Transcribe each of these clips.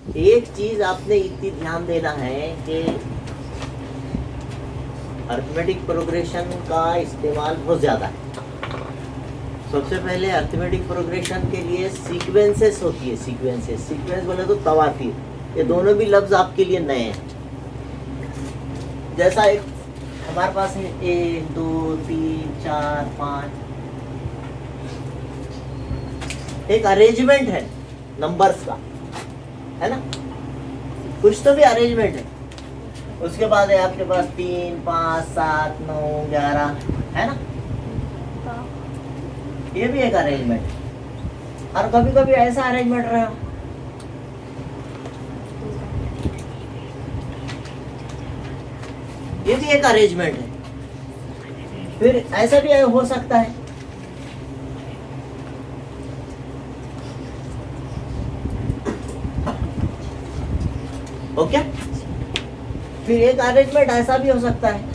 एक चीज आपने इतनी ध्यान देना है कि अरिथमेटिक प्रोग्रेशन का इस्तेमाल बहुत ज़्यादा है। सबसे पहले अरिथमेटिक प्रोग्रेशन के लिए सीक्वेंसेस होती है। सीक्वेंस बोले तो तवातीर, ये दोनों भी लफ्ज आपके लिए नए हैं। जैसा एक हमारे पास है 1 2 3 4 5, एक अरेंजमेंट है नंबर्स का, है ना, कुछ तो भी अरेंजमेंट है। उसके बाद है आपके पास 3 5 7 9 11, है ना, ये भी एक अरेंजमेंट है। और कभी कभी ऐसा अरेंजमेंट रहा, ये भी एक अरेंजमेंट है। फिर ऐसा भी हो सकता है ओके। फिर एक अरेंजमेंट ऐसा भी हो सकता है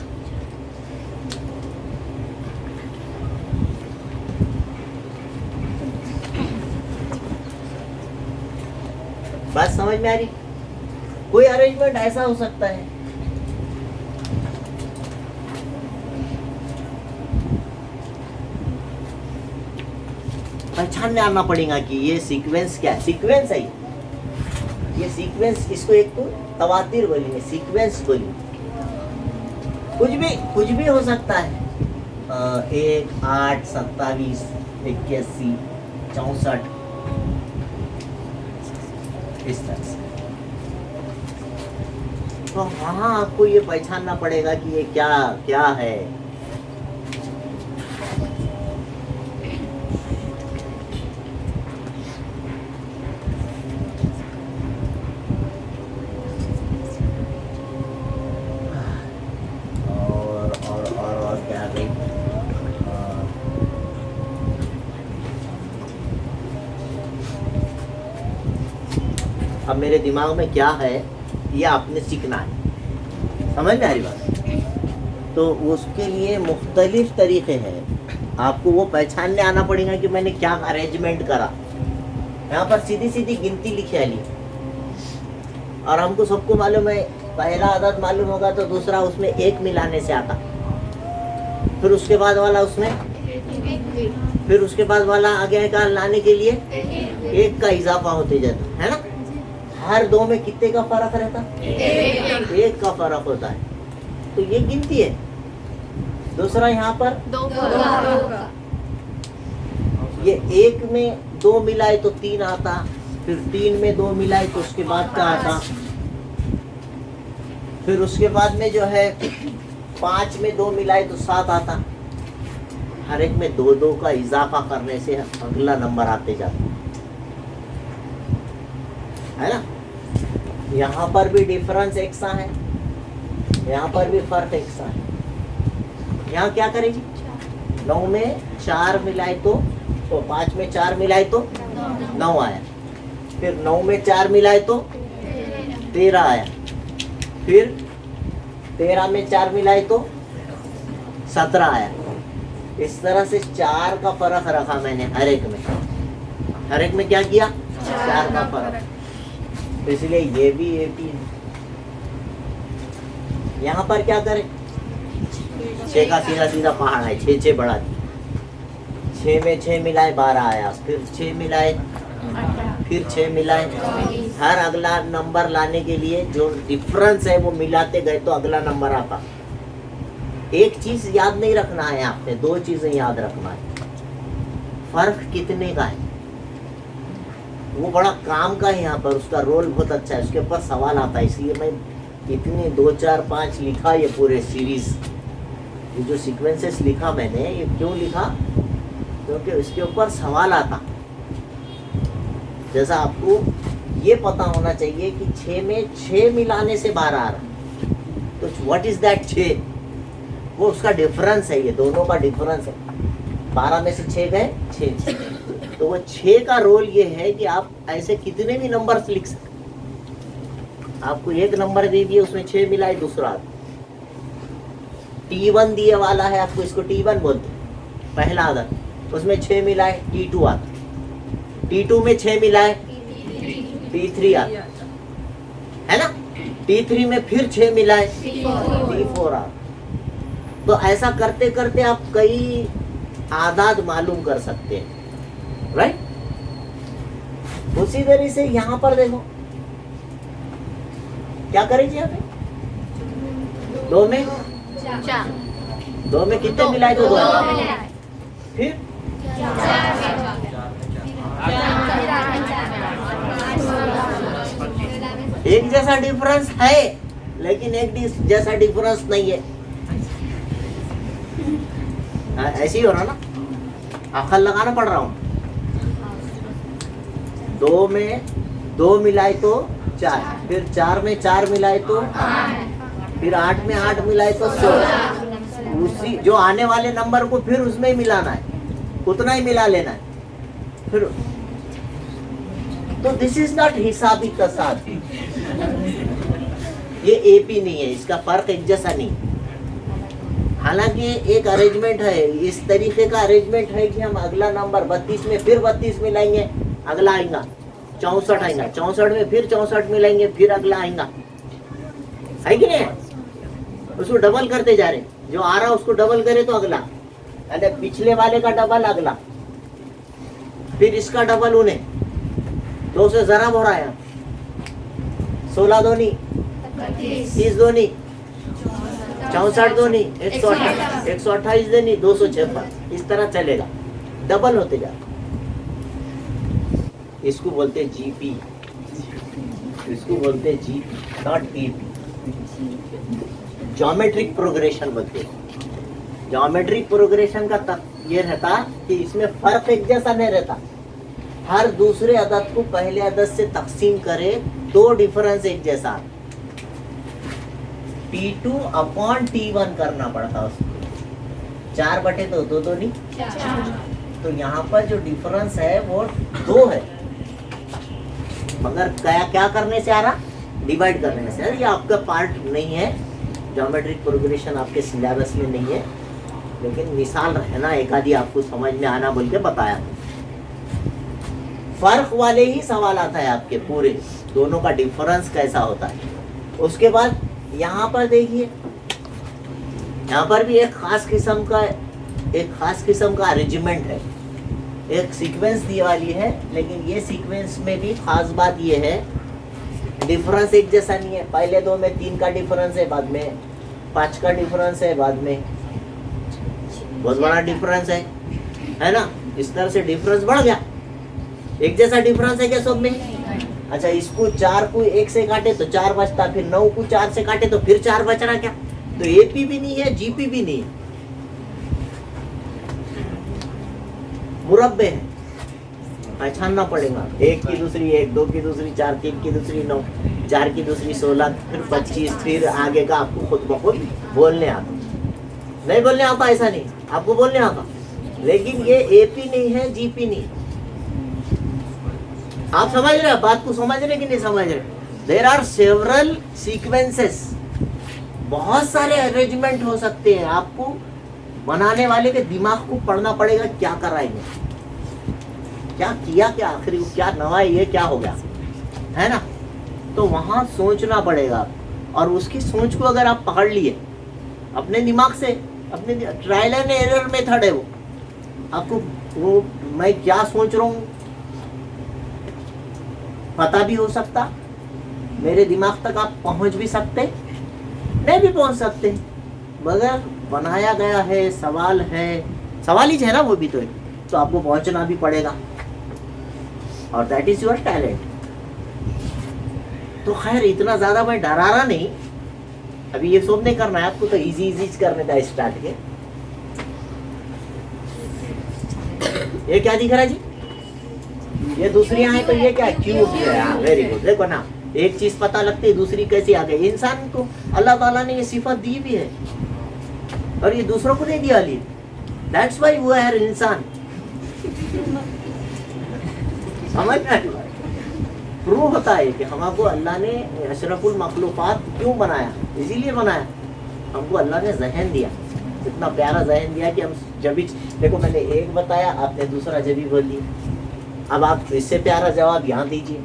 बात समझ में आ रही? कोई अरेंजमेंट ऐसा हो सकता है पहचानने आना पड़ेगा कि ये सीक्वेंस क्या है। सीक्वेंस है ये सीक्वेंस, इसको एक तो तवातीर बोलेंगे, सीक्वेंस बोलेंगे। कुछ भी हो सकता है। 1 8 27 81 64 इस तरह से। तो वहां आपको ये पहचानना पड़ेगा कि ये क्या क्या है। और क्या भाई, अब मेरे दिमाग में क्या है ये आपने सीखना है। समझ में आ रही बात? तो उसके लिए मुख्तलिफ तरीके हैं, आपको वो पहचानने आना पड़ेगा कि मैंने क्या अरेंजमेंट करा। यहाँ पर सीधी सीधी गिनती लिखी आली और हमको सबको मालूम है, पहला आदत मालूम होगा तो दूसरा उसमें 1 मिलाने से आता, फिर उसके बाद वाला उसमें, फिर उसके बाद वाला आगे का लाने के लिए 1 का इजाफा होते जाता है ना। हर 2 में कितने का फर्क रहता? 1 का फर्क होता है। तो ये गिनती है। दूसरा यहाँ पर 2 ये 1 में 2 मिलाए तो 3 आता, फिर 3 में 2 मिलाए तो उसके बाद क्या आता, फिर उसके बाद में जो है 5 में 2 मिलाए तो 7 आता। हर एक में 2 का इजाफा करने से अगला नंबर आते जाते है ना। यहाँ पर भी डिफरेंस एक सा है, यहाँ पर भी फर्क एक सा है। यहाँ क्या करेगी? 9 में 4 मिलाए तो 5 में 4 मिलाए तो 9 आया, फिर 9 में 4 मिलाए तो 13 आया, फिर 13 में 4 मिलाए तो 17 आया। इस तरह से 4 का फर्क रखा मैंने हर एक में। हर एक में क्या किया? 4 का फर्क। तो इसलिए ये भी 18। यहाँ पर क्या करें? 6 का सीधा सीधा पहाड़ है, 6 बढ़ा दिया। 6 में 6 मिलाए 12 आया, फिर 6 मिलाए, फिर 6 मिलाए। हर अगला नंबर लाने के लिए जो डिफरेंस है वो मिलाते गए तो अगला नंबर आता। एक चीज याद नहीं रखना है आपने, 2 चीजें याद रखना है। फर्क कितने का है वो बड़ा काम का है, यहाँ पर उसका रोल बहुत अच्छा है, उसके ऊपर सवाल आता है। इसलिए मैं इतनी 2 4 5 लिखा ये पूरे सीरीज, ये जो सीक्वेंसेस लिखा मैंने, ये क्यों लिखा? क्योंकि इसके ऊपर सवाल आता। जैसा आपको ये पता होना चाहिए कि 6 में 6 मिलाने से 12 आ रहा, तो व्हाट इज दैट 6? वो उसका डिफरेंस है, ये दोनों का डिफरेंस है। 12 में से 6 गए 6, तो वो 6 का रोल ये है कि आप ऐसे कितने भी नंबर्स लिख सकते। आपको एक नंबर दे दिए, उसमें 6 मिलाए, दूसरा T1 दिए वाला है आपको, इसको T1 बोलते हैं, पहला आदत, उसमें 6 मिलाए T2 आता, T2 में 6 मिलाए T3 आता, है ना। T3 में फिर 6 मिलाए, T4R। तो ऐसा करते करते आप कई आदाद मालूम कर सकते हैं, राइट। उसी तरह से यहाँ पर देखो क्या करेंगे यहाँ पे, 2 में 2 में कितने मिलाए तो 2, फिर एक जैसा डिफरेंस है लेकिन एक जैसा डिफरेंस नहीं है। ऐसे ही हो रहा ना, अकल लगाना पड़ रहा हूँ। 2 में 2 मिलाए तो 4, फिर 4 में 4 मिलाए तो 8, फिर 8 में 8 मिलाए तो 16। उसी जो आने वाले नंबर को फिर उसमें ही मिलाना है, उतना ही मिला लेना है फिर। तो दिस इज नॉट हिसाबी तसाद, ये एपी नहीं है, इसका फर्क एक जैसा नहीं। हालांकि एक अरेंजमेंट है, इस तरीके का अरेंजमेंट है कि हम अगला नंबर 32 में फिर 32 मिलाएंगे, अगला आएगा 64 आएगा, 64 में फिर 64 मिलाएंगे, फिर अगला आएगा, है कि नहीं। उसको डबल करते जा रहे, जो आ रहा है उसको डबल करे तो अगला, अरे पिछले वाले का डबल अगला, फिर इसका डबल उन्हें 2 से जरा हो रहा है, 16 दूनी 30 दूनी 64 दूनी 128 दूनी 256, इस तरह चलेगा, डबल होते जा। इसको बोलते हैं जीपी, इसको बोलते हैं GP, not AP. Geometric progression बोलते हैं। ज्योमेट्रिक प्रोग्रेशन का ये रहता कि इसमें फर्क एक जैसा नहीं रहता, हर दूसरे अदद को पहले अदद से तकसीम करे तो डिफरेंस एक जैसा। T2 अपॉन T1 करना पड़ता उसको, 4 बटे 2, 2 2 नहीं 4। तो यहाँ पर जो डिफरेंस है वो 2 है, मगर क्या करने से आ रहा, डिवाइड करने से। ये आपका पार्ट नहीं है, ज्योमेट्रिक प्रोग्रेशन आपके सिलेबस में नहीं है, लेकिन मिसाल है ना, एक आधी आपको समझ में आना बोल के बताया। फर्क वाले ही सवाल आता है आपके पूरे, दोनों का डिफरेंस कैसा होता है। उसके बाद यहाँ पर देखिए, यहाँ पर भी एक खास किस्म का अरेंजमेंट है, एक सीक्वेंस दी वाली है, लेकिन ये सीक्वेंस में भी खास बात ये है डिफरेंस एक जैसा नहीं है। पहले 2 में 3 का डिफरेंस है, बाद में 5 का डिफरेंस है, बाद में बहुत बड़ा डिफरेंस है ना। इस तरह से डिफरेंस बढ़ गया, एक जैसा डिफरेंस है क्या सब में। अच्छा, इसको 4 को 1 से काटे तो 4 बचता, फिर 9 को 4 से काटे तो फिर 4 बच रहा क्या। तो एपी भी नहीं है, जीपी भी नहीं है, मुरब्बे है, पहचानना पड़ेगा। 1 की दूसरी 1, 2 की दूसरी 4, 3 की दूसरी 9, 4 की दूसरी 16, फिर 25, फिर आगे का आपको खुद ब खुद बोलने आता। नहीं बोलने आता ऐसा नहीं, आपको बोलने आता, लेकिन ये एपी नहीं है, जीपी नहीं। आप समझ रहे, बात को समझ रहे कि नहीं समझ रहे। देयर आर सेवरल सीक्वेंसेस, बहुत सारे अरेंजमेंट हो सकते हैं। आपको बनाने वाले के दिमाग को पढ़ना पड़ेगा, क्या कर रहे हैं, क्या किया, क्या आखिरी क्या नवा, ये क्या हो गया, है ना। तो वहां सोचना पड़ेगा, और उसकी सोच को अगर आप पकड़ लिए अपने दिमाग से, अपने ट्रायल एंड एरर मेथड है वो, आपको वो मैं क्या सोच रहा हूँ पता भी हो सकता, मेरे दिमाग तक आप पहुंच भी सकते, नहीं भी पहुंच सकते, मगर बनाया गया है, सवाल ही है ना वो भी, तो आपको पहुंचना भी पड़ेगा, और दैट इज योर टैलेंट। तो खैर इतना ज्यादा मैं डरा रहा नहीं, अभी ये सब नहीं करना है आपको, तो इजी करने का स्टार्ट के। ये क्या दिख रहा है जी, ये दूसरी है, तो ये क्या क्यूब है। वेरी गुड, देखो ना, एक चीज पता लगती है, दूसरी कैसी आ गई। इंसान को अल्लाह ताला ने ये सिफत दी भी है, और ये दूसरों को नहीं दिया ली, दैट्स व्हाई वो है इंसान। समझ में प्रूव होता है कि हमको अल्लाह ने अशरफुल मखलूकात क्यों बनाया, इसीलिए बनाया। हमको अल्लाह ने जहन दिया, इतना प्यारा जहन दिया कि हम जब भी देखो, मैंने एक बताया, आपने दूसरा जब बोल दिया। अब आप इससे प्यारा जवाब यहाँ दीजिए,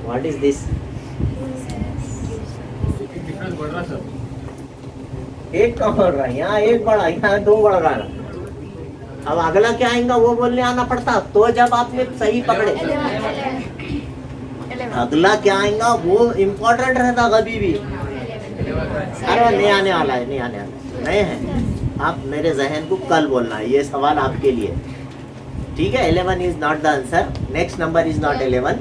व्हाट इज दिस? डिफरेंस बढ़ रहा सर। एक कम बढ़ रहा है, यहाँ एक बढ़ा, यहाँ दो बढ़ रहा है। अब अगला क्या आएगा वो बोलने आना पड़ता, तो जब आपने सही पकड़े। अगला क्या आएगा वो इम्पोर्टेंट रहता कभी भी। अरे नहीं आने वाला है, नहीं आने वाला है, नए हैं आप। मेरे जहन को कल बोलना है, ये सवाल आपके लिए, ठीक है। 11 is not the answer, next number is not 11।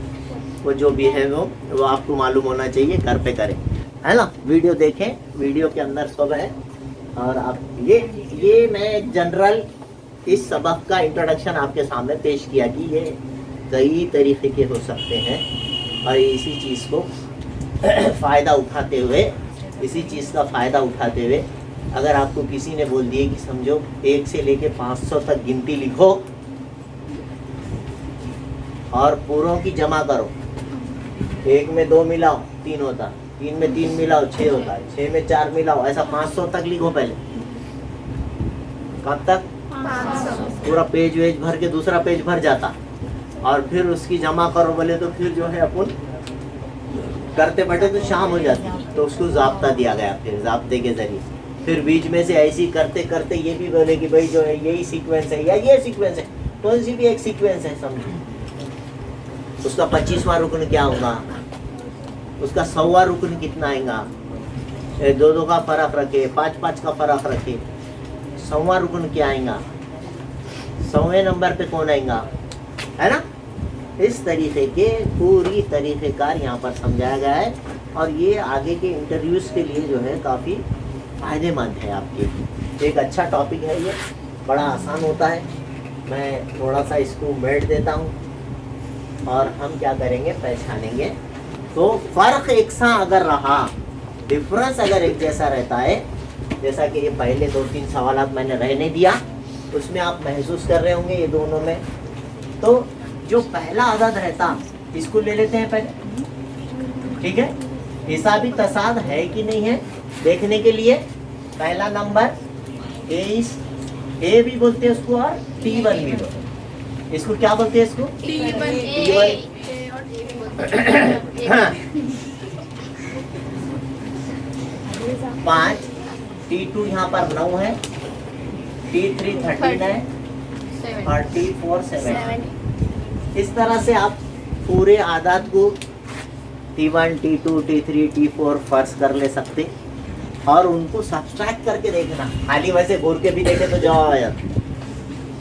वो जो भी है वो आपको मालूम होना चाहिए, घर पे करें, है ना। वीडियो देखें, वीडियो के अंदर सब है। और आप ये मैं एक जनरल इस सबक का इंट्रोडक्शन आपके सामने पेश किया कि ये कई तरीके के हो सकते हैं, और इसी चीज़ को फ़ायदा उठाते हुए, इसी चीज़ का फ़ायदा उठाते हुए, अगर आपको किसी ने बोल दिए कि समझो 1 से लेके 500 तक गिनती लिखो और पूरों की जमा करो, 1 में 2 मिलाओ 3 होता, 3 में 3 मिलाओ 6 होता है, 6 में 4 मिलाओ, ऐसा 500 तक लिखो पहले। कब तक? 500। पूरा पेज वेज भर के दूसरा पेज भर जाता, और फिर उसकी जमा करो बोले तो फिर जो है अपन करते बैठे तो शाम हो जाती, तो उसको ज़ाब्ता दिया गया, फिर ज़ाब्ते के जरिए फिर बीच में से ऐसी करते करते ये भी बोले कि भाई जो है यही सीक्वेंस है या ये सीक्वेंस है, कौन सी भी एक सीक्वेंस है समझो। उसका 25वां रुकन क्या होगा, उसका 100वां रुकन कितना आएगा, 2-2 का फर्क रखे, 5-5 का फर्क रखे, 100वां रुकन क्या आएगा, 100वें नंबर पे कौन आएगा, है ना। इस तरीके के पूरी तरीक़ेकार यहाँ पर समझाया गया है, और ये आगे के इंटरव्यूज़ के लिए जो है काफ़ी फ़ायदेमंद है आपके। एक अच्छा टॉपिक है ये, बड़ा आसान होता है। मैं थोड़ा सा इसको मेट देता हूँ और हम क्या करेंगे, पहचानेंगे। तो फ़र्क एक सा अगर रहा, डिफरेंस अगर एक जैसा रहता है, जैसा कि ये पहले 2-3 सवालात मैंने रहने दिया, उसमें आप महसूस कर रहे होंगे ये दोनों में। तो जो पहला अदद रहता इसको ले लेते हैं पहले, ठीक है। हिसाबी तसाद है कि नहीं है देखने के लिए पहला नंबर ए भी बोलते हैं उसको, और T1 भी बोलते हैं। इसको क्या बोलते हैं, इसको T1 5, T2 यहाँ पर 9 है, T3 13 है, और T4 7। इस तरह से आप पूरे आदात को T1, T2, T3, T4 फर्ज कर ले सकते, और उनको सब्सट्रैक्ट करके देखना। खाली वैसे घूर के भी देखे तो जवाब आया,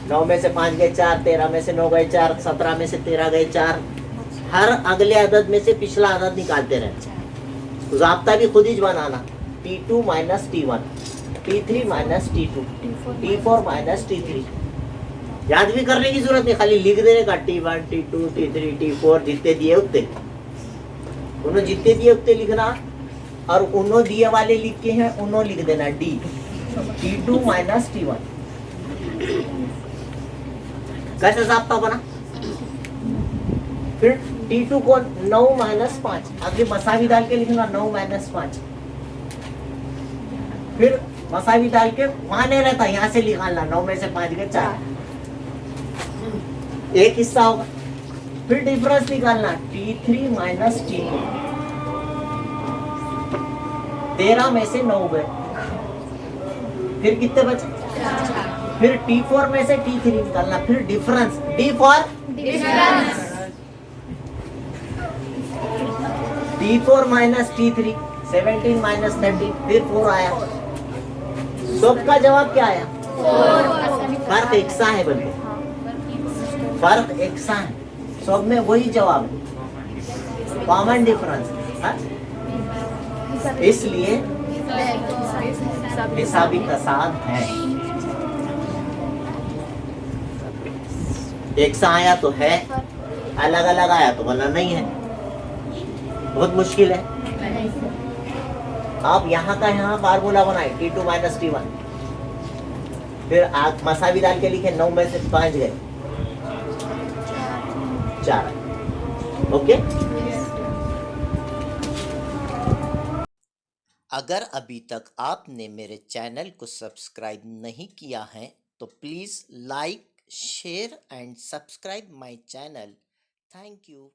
9 में से 5 गए 4, 13 में से 9 गए 4, 17 में से 13 गए 4। हर अगले अदद में से पिछला अदद निकालते रहे। ज़ाब्ता भी खुद ही बनाना, T2 minus T1, T3 minus T2, T4 minus T3। याद भी करने की जरूरत नहीं, खाली लिख देने का T1, T2, T3, T4 जितने दिए उतने, उन्होंने जितने दिए उतने लिखना, और उन्होंने दिए वाले लिख के हैं उन्होंने लिख देना D, T2 माइनस T1। कैसे ज़ाब्ता बना। फिर T2 को 9 माइनस 5, आगे मसावी डाल के लिखना 9 माइनस 5। फिर मसावी डाल के वहां नहीं रहता, यहाँ से निकालना, 9 में से 5 गए 4, एक हिस्सा होगा। फिर डिफरेंस निकालना, T3 माइनस T2, 13 में से 9 गए, फिर कितने बचे, फिर T4 में से T3 निकालना, फिर difference, D for difference, T4 minus T3, 17 minus 30, फिर 4 आया। सबका जवाब क्या आया, 4। फर्क एक सा है, बल्कि फर्क एक सा है, सब में वही जवाब है, कॉमन डिफरेंस है। इसलिए हिसाबी तसाद है, एक सा आया तो है, अलग अलग आया तो बोलना नहीं है, बहुत मुश्किल है। आप यहाँ का यहाँ फार्मूला बनाए, T2 माइनस T1, फिर आप मसावी डाल के लिखे 9 में से 5 गए 4, ओके। अगर अभी तक आपने मेरे चैनल को सब्सक्राइब नहीं किया है तो please like, share and subscribe my channel. Thank you.